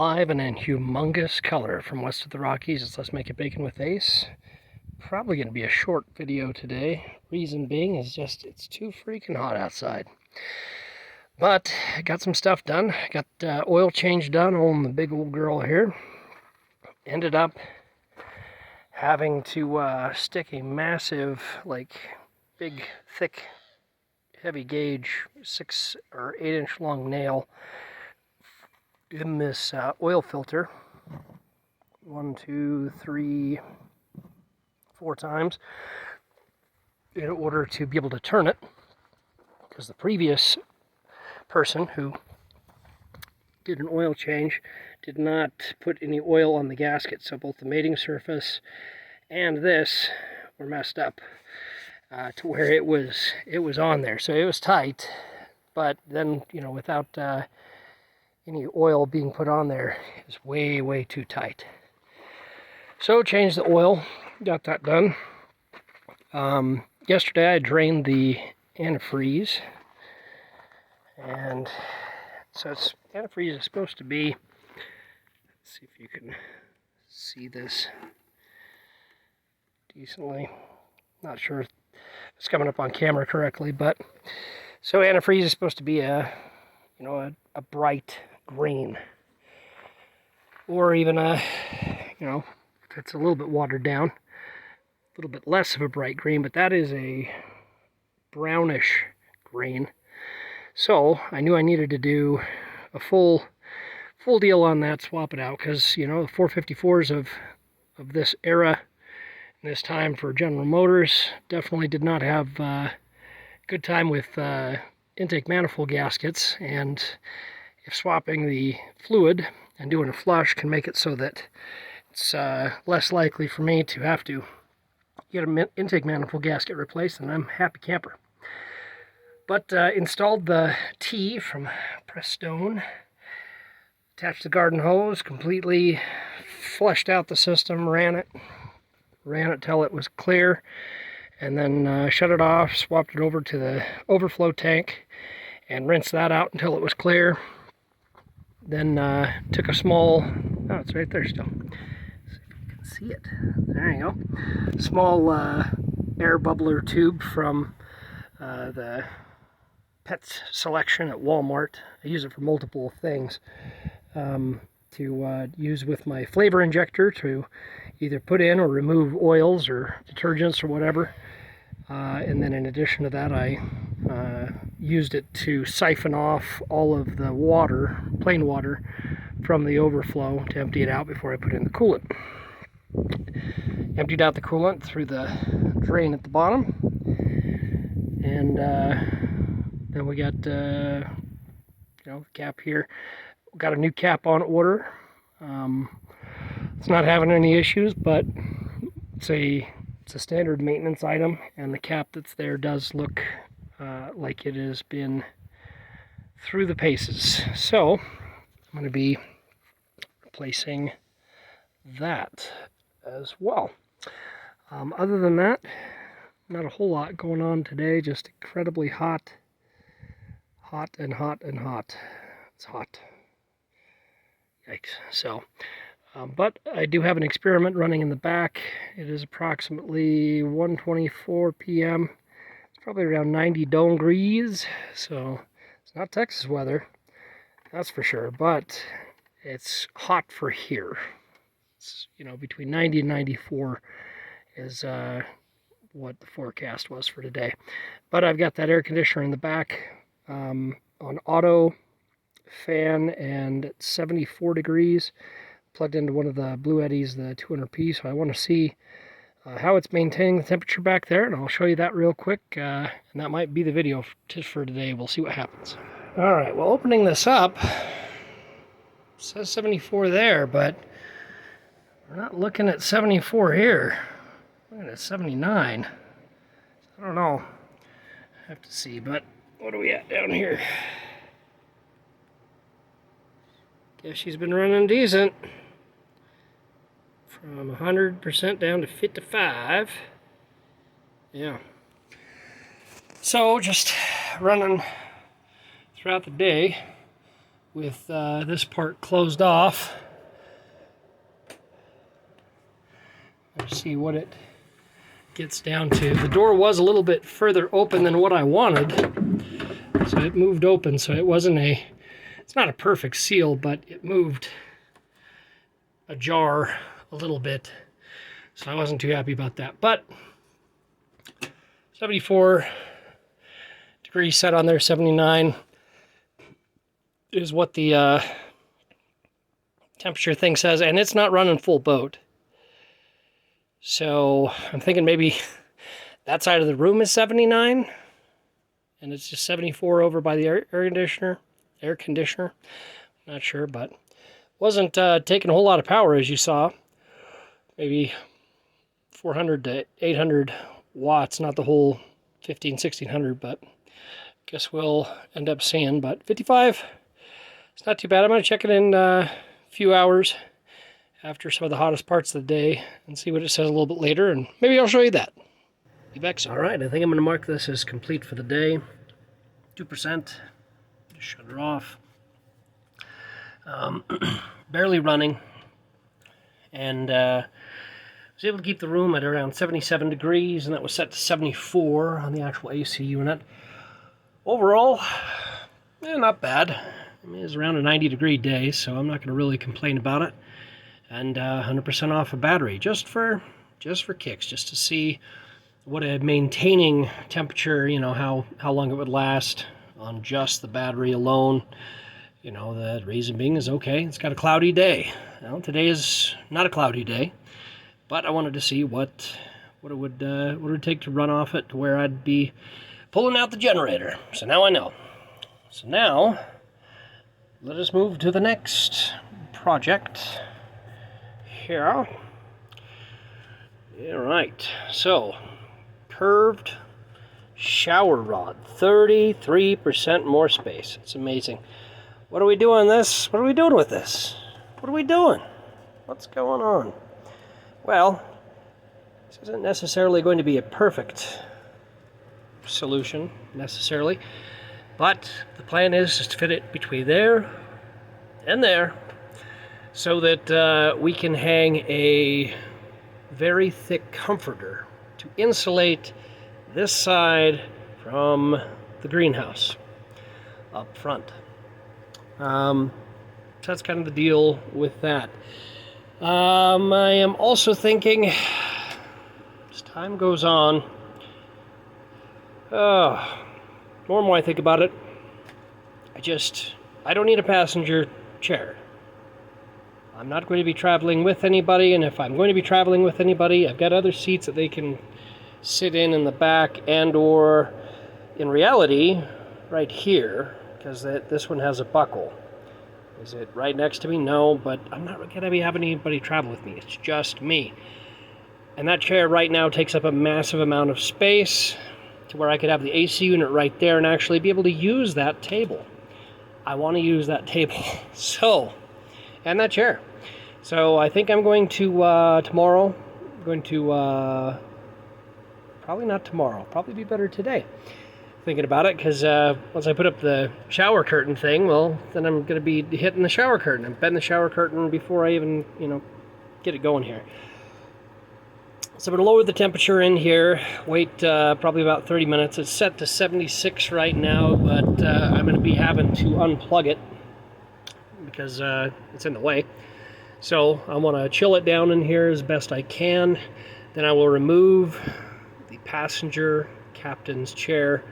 live and in humongous color from west of the Rockies. It's Let's Make It Bacon with Ace. Probably going to be a short video today. Reason being is just it's too freaking hot outside. But I got some stuff done. Got oil change done on the big old girl here. Ended up having to stick a massive, big, thick, heavy gauge 6 or 8 inch long nail in this oil filter 1, 2, 3, 4 times in order to be able to turn it, because the previous person who did an oil change did not put any oil on the gasket, so both the mating surface and this were messed up to where it was on there, so it was tight, but then without any oil being put on there, is way too tight. So changed the oil, got that done. Yesterday I drained the antifreeze, and so antifreeze is supposed to be, let's see if you can see this decently. Not sure if it's coming up on camera correctly, but so antifreeze is supposed to be a bright green, or even if it's a little bit watered down, a little bit less of a bright green, but that is a brownish green. So I knew I needed to do a full deal on that, swap it out, because the 454s of this era, this time for General Motors, definitely did not have a good time with intake manifold gaskets, and if swapping the fluid and doing a flush can make it so that it's less likely for me to have to get an intake manifold gasket replaced, and I'm happy camper. But installed the T from Prestone, attached the garden hose, completely flushed out the system, ran it till it was clear, and then shut it off, swapped it over to the overflow tank, and rinsed that out until it was clear. Then took a small, oh, it's right there still. See if you can see it. There you go. Small air bubbler tube from the Pets selection at Walmart. I use it for multiple things. To use with my flavor injector to either put in or remove oils or detergents or whatever. And then in addition to that, I used it to siphon off all of the water, plain water, from the overflow to empty it out before I put in the coolant. Emptied out the coolant through the drain at the bottom, and then we got the cap here. Got a new cap on order. It's not having any issues, but it's a standard maintenance item, and the cap that's there does look like it has been through the paces. So I'm going to be replacing that as well. Other than that, not a whole lot going on today. Just incredibly hot. It's hot. Yikes. So, but I do have an experiment running in the back. It is approximately 1:24 p.m. It's probably around 90 degrees, so it's not Texas weather, that's for sure, but it's hot for here. It's, between 90 and 94 is what the forecast was for today. But I've got that air conditioner in the back on auto fan, and it's 74 degrees, plugged into one of the Blue Eddies, the 200p, so I want to see how it's maintaining the temperature back there, and I'll show you that real quick, and that might be the video just for today. We'll see what happens. Alright, well, opening this up, it says 74 there, but we're not looking at 74 here. We're looking at 79. I don't know. I have to see, but what are we at down here? Guess she's been running decent. From 100% down to 55. Yeah. So just running throughout the day. with this part closed off. Let's see what it gets down to. The door was a little bit further open than what I wanted, so it moved open, so it wasn't it's not a perfect seal, but it moved ajar a little bit, so I wasn't too happy about that. But 74 degrees set on there, 79 is what the temperature thing says, and it's not running full boat. So I'm thinking maybe that side of the room is 79, and it's just 74 over by the air conditioner. Not sure, but wasn't taking a whole lot of power, as you saw. Maybe 400 to 800 watts, not the whole 1600, but guess we'll end up seeing. But 55, it's not too bad. I'm going to check it in a few hours after some of the hottest parts of the day and see what it says a little bit later, and maybe I'll show you that. All right, I think I'm going to mark this as complete for the day. 2%. Just shut it off. Barely running, and was able to keep the room at around 77 degrees, and that was set to 74 on the actual AC unit. Overall, not bad. I mean, it's around a 90-degree day, so I'm not going to really complain about it. And 100% off a battery, just for kicks, just to see what a maintaining temperature, how long it would last on just the battery alone. The reason being is, okay, it's got a cloudy day. Well, today is not a cloudy day, but I wanted to see what it would take to run off it to where I'd be pulling out the generator. So now I know. So now, let us move to the next project here. All right, so curved shower rod, 33% more space. It's amazing. What are we doing this? What are we doing with this? What are we doing? What's going on? Well, this isn't necessarily going to be a perfect solution, necessarily, but the plan is to fit it between there and there, so that we can hang a very thick comforter to insulate this side from the greenhouse up front. So that's kind of the deal with that. I am also thinking, as time goes on, more and more I think about it, I don't need a passenger chair. I'm not going to be traveling with anybody, and if I'm going to be traveling with anybody, I've got other seats that they can sit in the back, and or in reality, right here, because this one has a buckle. Is it right next to me? No, but I'm not going to be having anybody travel with me. It's just me. And that chair right now takes up a massive amount of space to where I could have the AC unit right there and actually be able to use that table. I want to use that table. And that chair. So I think I'm going to, tomorrow, probably not tomorrow, probably be better today. Thinking about it, because once I put up the shower curtain thing, well, then I'm going to be hitting the shower curtain and bend the shower curtain before I even, get it going here. So I'm going to lower the temperature in here, wait probably about 30 minutes. It's set to 76 right now, but I'm going to be having to unplug it because it's in the way. So I want to chill it down in here as best I can. Then I will remove the passenger captain's chair,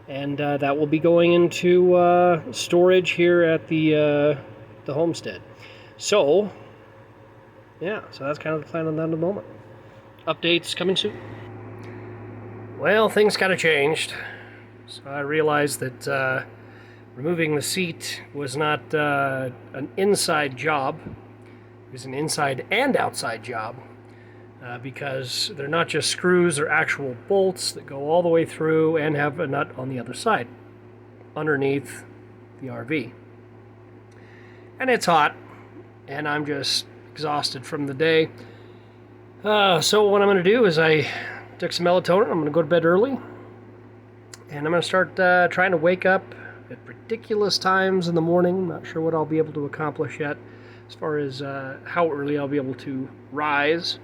and that will be going into storage here at the homestead. So, yeah, so that's kind of the plan on that at the moment. Updates coming soon. Well, things kind of changed. So I realized that removing the seat was not an inside job. It was an inside and outside job. Because they're not just screws, they're actual bolts that go all the way through and have a nut on the other side, underneath the RV. And it's hot, and I'm just exhausted from the day. So what I'm going to do is I took some melatonin. I'm going to go to bed early, and I'm going to start trying to wake up at ridiculous times in the morning. I'm not sure what I'll be able to accomplish yet as far as how early I'll be able to rise.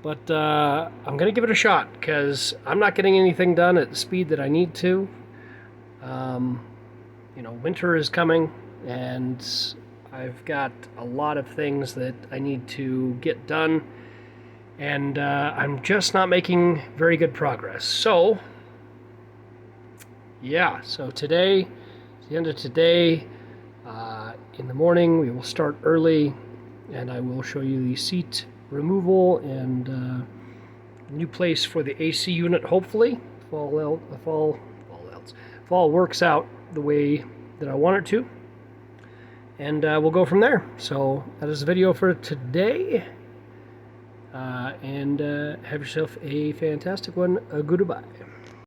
But I'm going to give it a shot because I'm not getting anything done at the speed that I need to. You know, winter is coming, and I've got a lot of things that I need to get done, and I'm just not making very good progress. So, yeah, so today, at the end of today, in the morning, we will start early, and I will show you the seat removal and new place for the AC unit, hopefully, if all works out the way that I want it to. And we'll go from there. So that is the video for today. And have yourself a fantastic one. Goodbye.